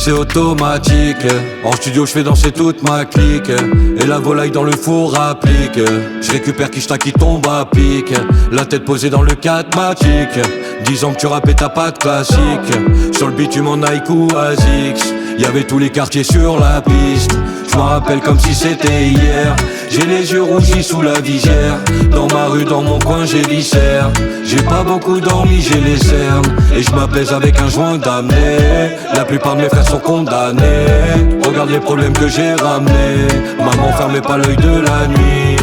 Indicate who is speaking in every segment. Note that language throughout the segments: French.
Speaker 1: c'est automatique. En studio je fais danser toute ma clique. Et la volaille dans le four applique. Je récupère Kishta qui tombe à pic. La tête posée dans le 4matic. 10 ans que tu rappais t'as pas de classique. Sur le bitume en Nike ou Asics. Y'avait tous les quartiers sur la piste. Je m'en rappelle comme si c'était hier. J'ai les yeux rougis sous la visière. Dans ma rue, dans mon coin, j'ai viscère. J'ai pas beaucoup dormi, j'ai les cernes. Et je m'apaise avec un joint damné. La plupart de mes frères sont condamnés. Regarde les problèmes que j'ai ramenés. Maman fermez pas l'œil de la nuit.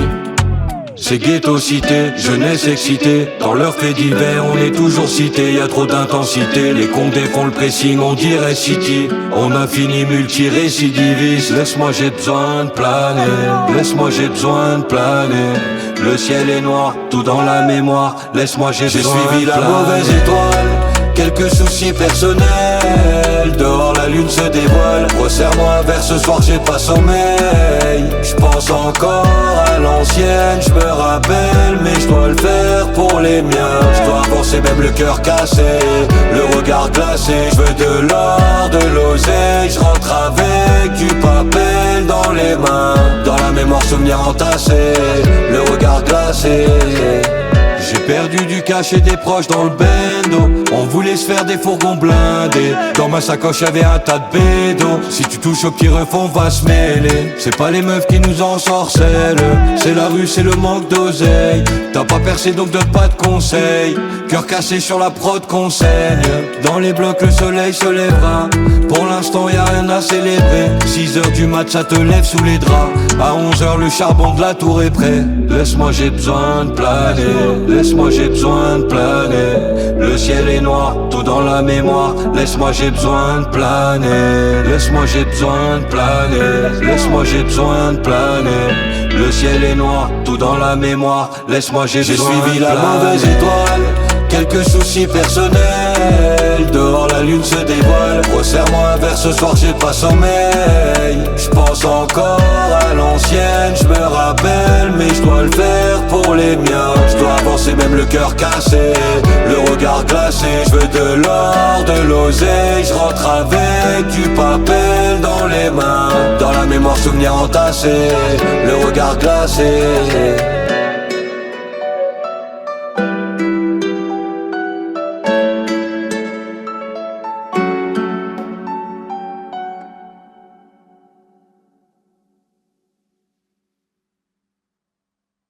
Speaker 1: C'est ghetto cité, jeunesse excitée. Dans leurs faits divers, on est toujours cité. Y'a trop d'intensité, les condés font le pressing, on dirait City. On a fini multi-récidiviste. Laisse-moi j'ai besoin de planer. Laisse-moi j'ai besoin de planer. Le ciel est noir, tout dans la mémoire. Laisse-moi j'ai besoin de planer. J'ai suivi la mauvaise étoile. Quelques soucis personnels. Dehors la lune se dévoile. Resserre-moi un verre ce soir j'ai pas sommeil. J'pense encore à l'ancienne. J'me rappelle mais j'dois le faire pour les miens. J'dois avancer même le cœur cassé. Le regard glacé. J'veux de l'or, de l'oseille. J'rentre avec du papel dans les mains. Dans la mémoire souvenir entassé. Le regard glacé. J'ai perdu du cash et des proches dans le bendo. On voulait se faire des fourgons blindés. Dans ma sacoche y'avait un tas de bédos. Si tu touches au petit ref on va se mêler. C'est pas les meufs qui nous ensorcellent. C'est la rue, c'est le manque d'oseille. T'as pas percé donc donne pas de conseils. Cœur cassé sur la prod qu'on saigne. Dans les blocs le soleil se lèvera. Pour l'instant y'a rien à célébrer. 6h du mat ça te lève sous les draps. À 11h le charbon de la tour est prêt. Laisse-moi j'ai besoin de planer. Laisse-moi j'ai besoin de planer. Le ciel est noir, tout dans la mémoire. Laisse-moi j'ai besoin de planer. Laisse-moi j'ai besoin de planer. Laisse-moi j'ai besoin de planer. Le ciel est noir, tout dans la mémoire. Laisse-moi j'ai besoin de planer. J'ai suivi la mauvaise étoile. Quelques soucis personnels. Dehors la lune se dévoile. Resserre-moi un verre ce soir j'ai pas sommeil. J'pense encore à l'ancienne. J'me rappelle mais j'dois le faire pour les miens. J'dois avancer même le cœur cassé. Le regard glacé. J'veux de l'or, de l'oseille. J'rentre avec du papel dans les mains. Dans la mémoire souvenir entassé. Le regard glacé.